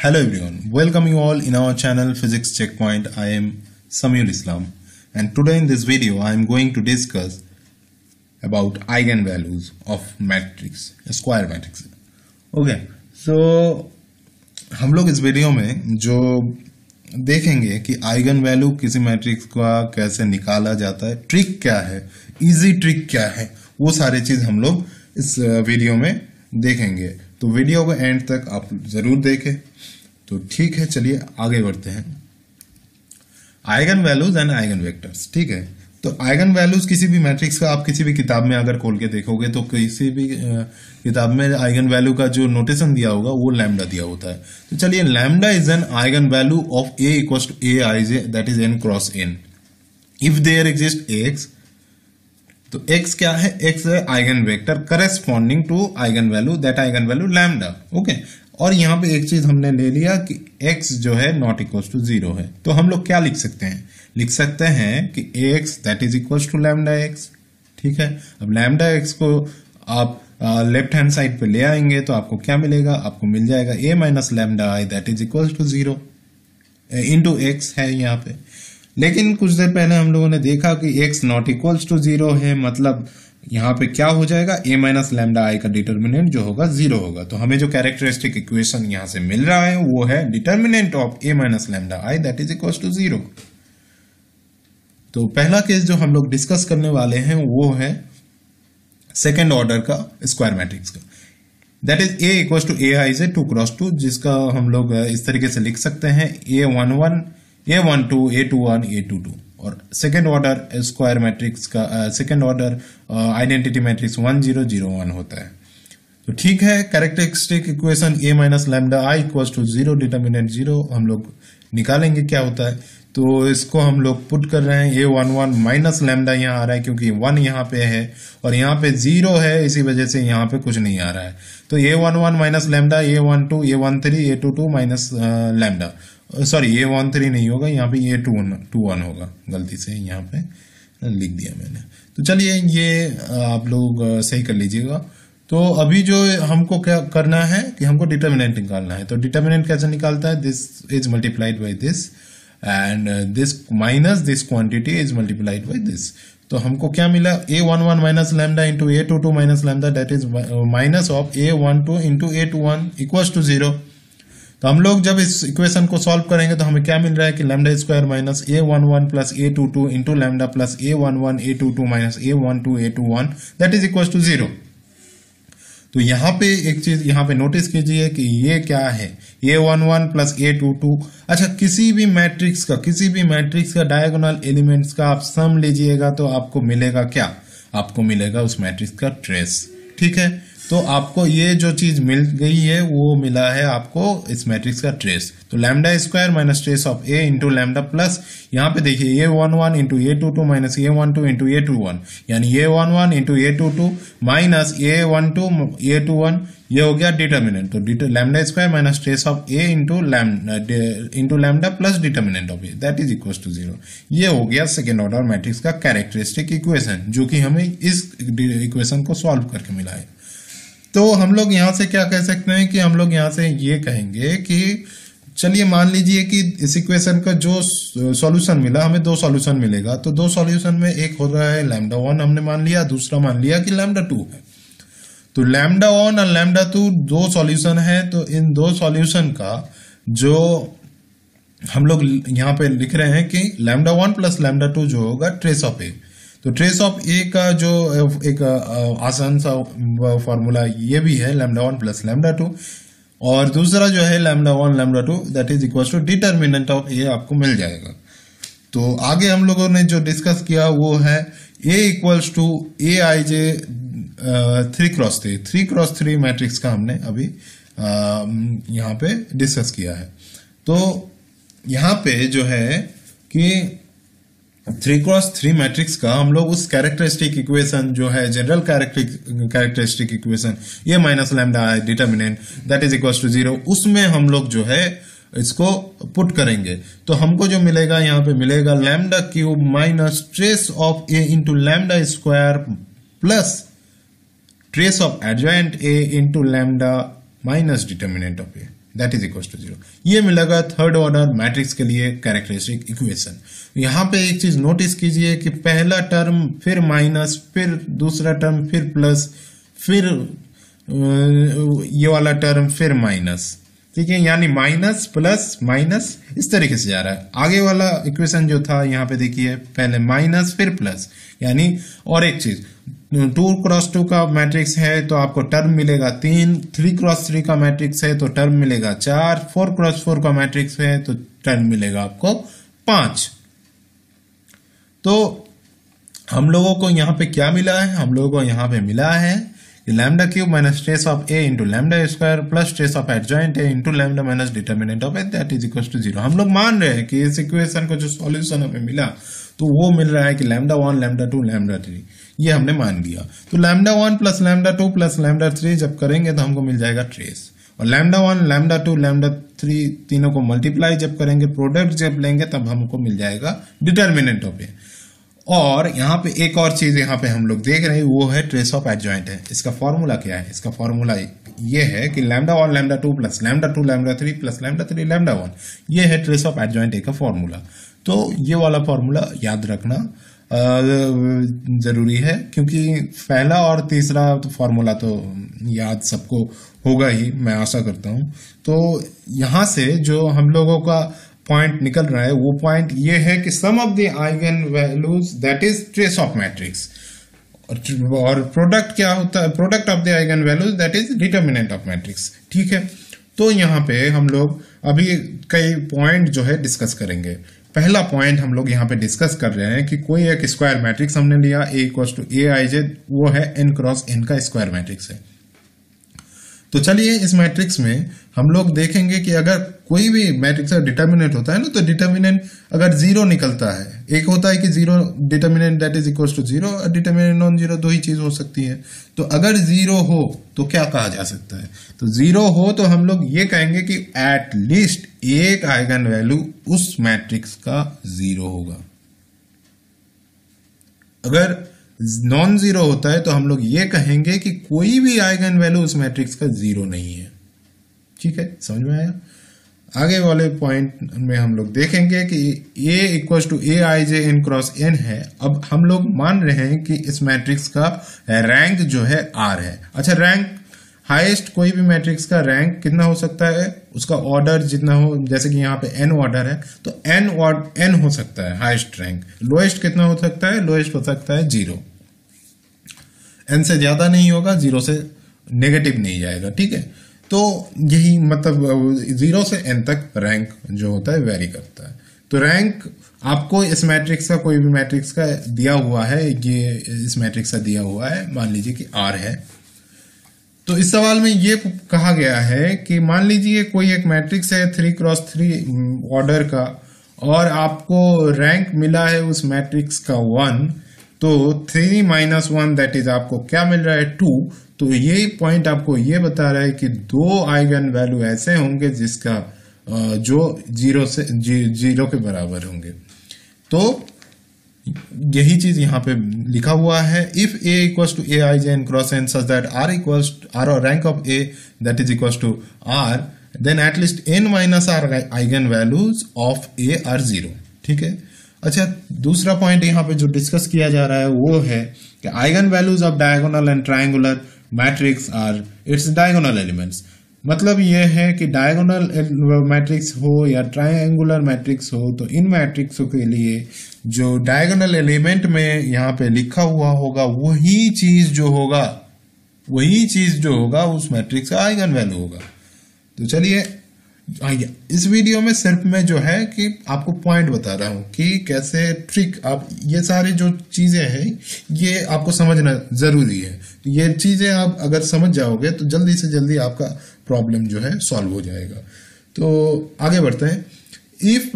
Hello everyone, welcome you all in our channel Physics Checkpoint. I am Samuel Islam and today in this video I am going to discuss about eigenvalues of matrix, square matrix. Okay, so हम लोग इस video में जो देखेंगे कि eigen value किसी matrix का कैसे निकाला जाता है, ट्रिक क्या है, इजी ट्रिक क्या है, वो सारी चीज हम लोग इस वीडियो में देखेंगे। तो वीडियो को एंड तक आप जरूर देखें। तो ठीक है, चलिए आगे बढ़ते हैं। Eigen values and eigen vectors, ठीक है। तो आइगन वैल्यूज किसी भी मैट्रिक्स का आप किसी भी किताब में अगर खोल के देखोगे तो किसी भी किताब में आइगन वैल्यू का जो नोटेशन दिया होगा वो लैम्डा दिया होता है। तो चलिए, lambda is an eigen value of A equals to A I J, that is N cross N, if there exist X. तो x क्या है? x है eigen vector corresponding to eigen value, that eigen value lambda. Okay, और यहां पे एक चीज हमने ले लिया कि x जो है नॉट इक्वल्स टू 0 है। तो हम लोग क्या लिख सकते हैं? लिख सकते हैं कि x that is equals to lambda x, ठीक है। अब लैम्डा x को आप लेफ्ट हैंड साइड पे ले आएंगे तो आपको क्या मिलेगा? आपको मिल जाएगा a minus lambda I that is equals to 0 into x है यहाँ पे। लेकिन कुछ देर पहले हम लोगों ने देखा कि x नॉट इक्वल्स टू 0 है, मतलब यहाँ पे क्या हो जाएगा? a माइनस लैम्डा आई का डिटर्मिनेंट जो होगा 0 होगा। तो हमें जो कैरेक्टरिस्टिक इक्वेशन यहाँ से मिल रहा है वो है determinant of a minus lambda I that is equals to 0। तो पहला केस जो हम लोग डिस्कस करने वाले हैं वो है सेकेंड ऑर्डर का स्क्वायर मैट्रिक्स का, that is a equals to A I J 2 cross 2, जिसका हम लोग इस तरीके से लिख सकते हैं a11 a12 a21 a22। और सेकेंड ऑर्डर स्क्वायर मैट्रिक्स का सेकेंड ऑर्डर आइडेंटिटी मैट्रिक्स 1 0 0 1 होता है। तो ठीक है, characteristic equation a minus lambda I equals to 0 determinant 0 हम लोग निकालेंगे क्या होता है। तो इसको हम लोग पुट कर रहे हैं, a11 माइनस लैम्डा यहाँ आ रहा है क्योंकि 1 यहाँ पे है और यहाँ पे 0 है, इसी वजह से यहाँ पे कुछ नहीं आ रहा है। तो a11 minus lambda a12 a13 a22 minus lambda, sorry a13 नहीं होगा, यहाँ पे a21 होगा, गलती से यहाँ पे लिख दिया मैंने। तो चलिए ये आप लोग सही कर लीजिएगा। तो अभी जो हमको क्या करना है कि हमको डिटर्मिनेंट निकालना है। तो डिटर्मिनेंट कैसे निकालता है? This is multiplied by this and this minus this quantity is multiplied by this. तो हमको क्या मिला? a11 minus lambda into a22 minus lambda that is minus of a12 into a21 equals to 0। तो हम लोग जब इस इक्वेशन को सॉल्व करेंगे तो हमें क्या मिल रहा है कि lambda square minus a11 plus a22 into lambda plus a11 a22 minus a12 a21 that is equal to 0। तो यहाँ पे एक चीज यहाँ पे नोटिस कीजिए कि ये क्या है, a11 प्लस a22। अच्छा, किसी भी मैट्रिक्स का डायगोनल एलिमेंट्स का आप सम लीजिएगा तो आपको मिलेगा क्या? आपको मिलेगा उस मैट्रिक्स का ट्रेस, ठीक है। तो आपको ये जो चीज मिल गई है वो मिला है आपको इस मैट्रिक्स का ट्रेस। तो lambda square minus trace of a into lambda plus यहाँ पे देखिए a11 into a22 minus a12 into a21, यानी a11 into a22 minus a12 a21, ये हो गया डिटर्मिनेंट। तो lambda square minus trace of a into lambda plus determinant of a that is equal to 0। ये हो गया सेकेंड ऑर्डर मैट्रिक्स का characteristic equation, जो कि हमें इस इक्वेशन को सॉल्व करके मिला है। तो हम लोग यहाँ से क्या कह सकते हैं कि हम लोग यहाँ से ये कहेंगे कि चलिए मान लीजिए कि इस इक्वेशन का जो सॉल्यूशन मिला, हमें 2 सॉल्यूशन मिलेगा। तो 2 सॉल्यूशन में एक हो रहा है लैम्डा 1 हमने मान लिया, दूसरा मान लिया कि लैम्डा 2 है। तो लैम्डा 1 और लैम्डा 2 2 सॉल्यूशन है। तो इन 2 सॉल्यूशन का जो हम लोग यहाँ पे लिख रहे हैं कि लैम्डा 1 प्लस लैम्डा 2 जो होगा ट्रेस ऑफ ए। तो ट्रेस ऑफ ए का जो एक आसान सा फॉर्मूला ये भी है लैम्डा 1 प्लस लैम्डा 2, और दूसरा जो है lambda 1 lambda 2 that is equal to determinant of A आपको मिल जाएगा। तो आगे हम लोगों ने जो डिस्कस किया वो है a equals to A I J 3 cross 3 matrix का हमने अभी यहाँ पे डिस्कस किया है। तो यहाँ पे जो है कि 3 क्रॉस 3 मैट्रिक्स का हम लोग उस कैरेक्टरिस्टिक इक्वेशन जो है general characteristic equation a minus lambda determinant that is equal to 0, उसमें हम लोग जो है इसको पुट करेंगे। तो हमको जो मिलेगा यहाँ पे मिलेगा lambda cube minus trace of a into lambda square plus trace of adjoint a into lambda minus determinant of a, that is equal to 0। ये मिलेगा थर्ड ऑर्डर मैट्रिक्स के लिए कैरेक्टरिस्टिक इक्वेशन। यहाँ पे एक चीज नोटिस कीजिए कि पहला टर्म फिर माइनस, फिर दूसरा टर्म फिर प्लस, फिर ये वाला टर्म फिर माइनस, ठीक है, यानी माइनस प्लस माइनस इस तरीके से जा रहा है। आगे वाला इक्वेशन जो था यहाँ पे देखिए, पहले माइनस फिर प्लस, यानी और एक चीज 2x2 का मैट्रिक्स है तो आपको टर्म मिलेगा 3, 3x3 का मैट्रिक्स है तो टर्म मिलेगा 4, 4x4 का मैट्रिक्स है तो टर्म मिलेगा आपको 5। तो हम लोगों को यहाँ पे क्या मिला है? हम लोगों को यहाँ पे मिला है lambda cube minus trace of A into lambda square plus trace of adjoint A into lambda minus determinant of A that is equal to 0। हम लोग मान रहे हैं कि इस इक्वेशन का जो सॉल्यूशन हमें मिला तो वो मिल रहा है कि लैम्डा 1 लैम्डा 2 लैम्डा 3, ये हमने मान लिया। तो lambda 1 plus lambda 2 plus lambda 3 जब करेंगे तो हमको मिल जाएगा ट्रेस, और लैम्डा 1 लैम्डा 2 लैम्डा 3 तीनों को मल्टीप्लाई जब करेंगे, प्रोडक्ट जब लेंगे तब हमको मिल जाएगा डिटर्मिनेंट ऑफ ए। और यहाँ पे एक और चीज यहाँ पे हम लोग देख रहे हैं वो है ट्रेस ऑफ एडजॉइंट है। इसका फॉर्मूला क्या है? इसका फॉर्मूला ये है कि lambda 1 lambda 2 plus lambda 2 lambda 3 plus lambda 3 lambda 1, ये है ट्रेस ऑफ एडजॉइंट ए का फॉर्मूला। तो ये वाला फॉर्मूला याद रखना जरूरी है, क्योंकि पहला और तीसरा तो फॉर्मूला तो याद सबको होगा ही, मैं आशा करता हूं। तो यहां से जो हम लोगों का पॉइंट निकल रहा है वो पॉइंट ये है कि sum of the eigen values that is trace of matrix, और प्रोडक्ट क्या होता है? Product of the eigen values that is determinant of matrix, ठीक है। तो यहाँ पे हम लोग अभी कई पॉइंट जो है डिस्कस करेंगे। पहला पॉइंट हम लोग यहाँ पे डिस्कस कर रहे हैं कि कोई एक स्क्वायर मैट्रिक्स हमने लिया A इक्वल टू AIJ, वो है n क्रॉस n का स्क्वायर मैट्रिक्स है। तो चलिए इस मैट्रिक्स में हम लोग देखेंगे कि अगर कोई भी मैट्रिक्स का डिटर्मिनेंट होता है ना, तो डिटर्मिनेंट अगर 0 निकलता है, एक होता है कि 0 determinant that is equal to 0, और डिटर्मिनेंट नॉन 0, दो ही चीज हो सकती है। तो अगर 0 हो तो क्या कहा जा सकता है? तो 0 हो तो हम लोग ये कहेंगे कि एट लीस्ट एक आइगन वैल्यू उस मैट्रिक्स का 0 होगा। अगर नॉन 0 होता है तो हम लोग ये कहेंगे कि कोई भी आइगन वैल्यू उस मैट्रिक्स का 0 नहीं है, ठीक है, समझ में आया? आगे वाले पॉइंट में हम लोग देखेंगे कि A equal to AIJ n cross n है। अब हम लोग मान रहे हैं कि इस मैट्रिक्स का रैंक जो है R है। अच्छा, रैंक हाईएस्ट कोई भी मैट्रिक्स का रैंक कितना हो सकता है? उसका ऑर्डर जितना हो, जैसे कि यहाँ पे n ऑर्डर है तो n हो सकता है हाईएस्ट रैंक। लोएस्ट कितना हो सकता है? लोएस्ट हो सकता है 0। n से ज्यादा नहीं होगा, 0 से नेगेटिव नहीं जाएगा, ठीक है। तो यही मतलब 0 से n तक रैंक जो होता है वेरी करता है। तो रैंक आपको इस मैट्रिक्स का, कोई भी मैट्रिक्स का दिया हुआ है, ये इस मैट्रिक्स का दिया हुआ है, मान लीजिए कि R है। तो इस सवाल में ये कहा गया है कि मान लीजिए कोई एक मैट्रिक्स है 3x3 ऑर्डर का, और आपको रैंक मिला है उस मैट्रिक्स का 1, तो 3 माइनस 1 दैट इज आपको क्या मिल रहा है? 2। तो ये पॉइंट आपको ये बता रहा है कि दो आइगन वैल्यू ऐसे होंगे जिसका जो 0 के बराबर होंगे। तो यही चीज यहाँ पे लिखा हुआ है, if A equals to AIJ n cross n such that R equals R और rank of A that is equals to R, then at least n minus R eigen values of A are 0, ठीक है। अच्छा, दूसरा point यहाँ पे जो discuss किया जा रहा है वो है कि eigen values of diagonal and triangular matrix are its diagonal elements. मतलब यह है कि डायगोनल मैट्रिक्स हो या ट्रायंगुलर मैट्रिक्स हो, तो इन मैट्रिक्सों के लिए जो डायगोनल एलिमेंट में यहाँ पे लिखा हुआ होगा वही चीज जो होगा उस मैट्रिक्स का आइगन वैल्यू होगा। तो चलिए इस वीडियो में सिर्फ मैं जो है कि आपको पॉइंट बता रहा हूं कि कैसे ट्रिक, आप ये सारी जो चीजें हैं ये आपको समझना जरूरी है। तो ये चीजें आप अगर समझ जाओगे तो जल्दी से जल्दी आपका प्रॉब्लम जो है सॉल्व हो जाएगा। तो आगे बढ़ते हैं। इफ,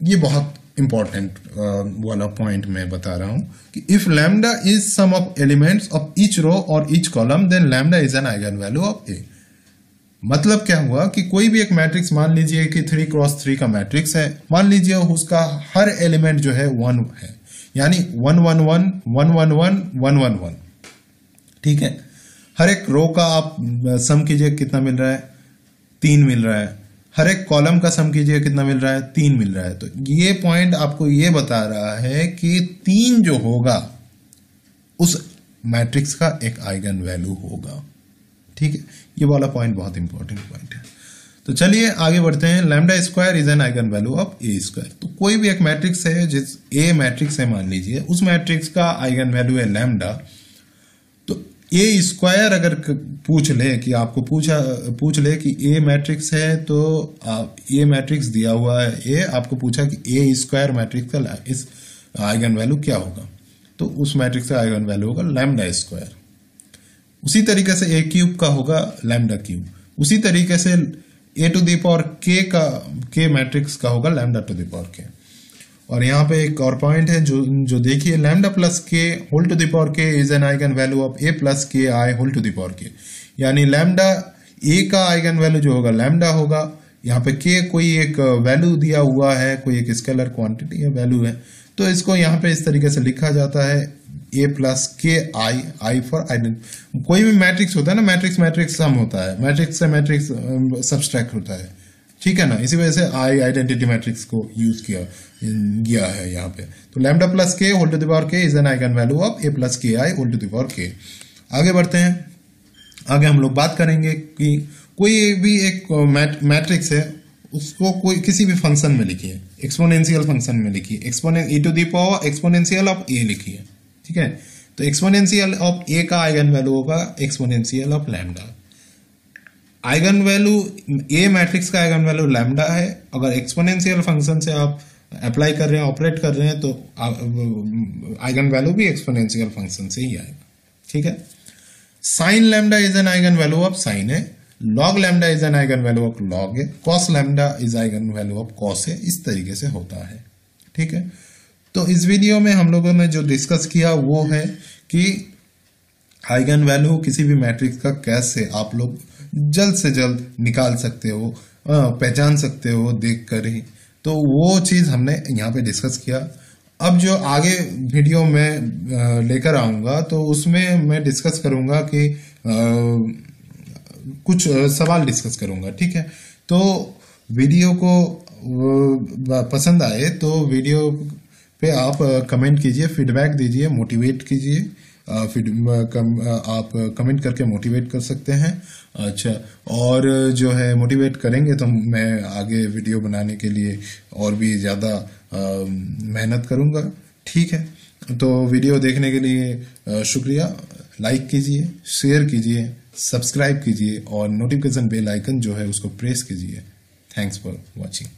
ये बहुत इंपॉर्टेंट वाला पॉइंट मैं बता रहा हूं कि if lambda is sum of elements of each row और each column then lambda is an eigen value of A. मतलब क्या हुआ कि कोई भी एक मैट्रिक्स, मान लीजिए कि 3x3 का मैट्रिक्स है, मान लीजिए उसका हर एलिमेंट जो है 1 है, यानी 1 1 1 1 1 1 1 1 1, ठीक है। हर एक रो का आप सम कीजिए कितना मिल रहा है? 3 मिल रहा है। हर एक कॉलम का सम कीजिए, कितना मिल रहा है, 3 मिल रहा है। तो ये पॉइंट आपको ये बता रहा है कि 3 जो होगा उस मैट्रिक्स का एक आइगन वैल्यू होगा। ठीक है, ये वाला पॉइंट बहुत इंपॉर्टेंट पॉइंट है। तो चलिए आगे बढ़ते हैं। Lambda square is an eigen value of A square. तो कोई भी एक मैट्रिक्स है, जिस ए मैट्रिक्स है मान लीजिए, उस मैट्रिक्स का आइगन वैल्यू है लैम्डा। तो ए स्क्वायर अगर पूछ ले कि आपको पूछ ले कि ए मैट्रिक्स है, तो ए मैट्रिक्स दिया हुआ है ए, आपको पूछा कि ए स्क्वायर मैट्रिक्स का इस आइगन वैल्यू क्या होगा, तो उस मैट्रिक्स का आइगन वैल्यू होगा लैम्डा स्क्वायर। उसी तरीके से ए क्यूब का होगा लैम्डा क्यूब। उसी तरीके से ए टू द पावर के मैट्रिक्स का होगा लैम्डा टू द पावर के। और यहाँ पे एक और पॉइंट है जो देखिए, लैम्डा प्लस के होल टू द पावर के is an eigen value of A plus के आई होल टू द पावर के। यानी लैम्डा ए का आइगन वैल्यू जो होगा लैम्डा होगा। यहाँ पे के कोई एक वैल्यू दिया हुआ है, कोई एक स्केलर क्वांटिटी है, वैल्यू है, तो इसको यहाँ पे इस तरीके से लिखा जाता है ए प्लस के आई फॉर आइडेंटिटी। कोई भी मैट्रिक्स होता है ना, मैट्रिक्स सम होता है, मैट्रिक्स से मैट्रिक्स सब्सट्रैक्ट होता है। ठीक है ना, इसी वजह से आई आइडेंटिटी मैट्रिक्स को यूज किया गया है यहाँ पे। तो लैम्डा प्लस के होल टू द पावर के is an eigen value of A plus के आई होल टू द पावर के। आगे बढ़ते हैं। आगे हम लोग बात करेंगे कि कोई भी एक मैट्रिक्स है, उसको कोई किसी भी फंक्शन में लिखिए, एक्सपोनेंशियल फंक्शन में लिखिए, e to the power exponential of A लिखिए। ठीक है, तो एक्सपोनेंशियल ऑफ ए का आइगन वैल्यू होगा exponential of lambda. Eigen value A matrix का आइगन वैल्यू लैम्डा है। अगर एक्सपोनेंशियल फंक्शन से आप अप्लाई कर रहे हैं, ऑपरेट कर रहे हैं, तो आइगन वैल्यू भी एक्सपोनेंशियल फंक्शन से ही आएगा। ठीक है, sine lambda is an eigen value of sine है, log lambda is an eigen value of log है, cos lambda is eigen value of cos है। इस तरीके से होता है। ठीक है, तो इस वीडियो में हम लोगों ने जो डिस्कस किया वो है कि आइगन वैल्यू किसी भी मैट्रिक्स का कैसे आप लोग जल्द से जल्द निकाल सकते हो, पहचान सकते हो देख कर ही। तो वो चीज हमने यहाँ पे डिस्कस किया। अब जो आगे वीडियो में लेकर आऊंगा, तो उसमें मैं डिस्कस करूंगा कि कुछ सवाल डिस्कस करूंगा। ठीक है, तो वीडियो को पसंद आए तो वीडियो पे आप कमेंट कीजिए, फीडबैक दीजिए, मोटिवेट कीजिए। आप कमेंट करके मोटिवेट कर सकते हैं। अच्छा, और जो है मोटिवेट करेंगे तो मैं आगे वीडियो बनाने के लिए और भी ज़्यादा मेहनत करूंगा। ठीक है, तो वीडियो देखने के लिए शुक्रिया। लाइक कीजिए, शेयर कीजिए, सब्सक्राइब कीजिए और नोटिफिकेशन बेल आइकन जो है उसको प्रेस कीजिए। Thanks for watching.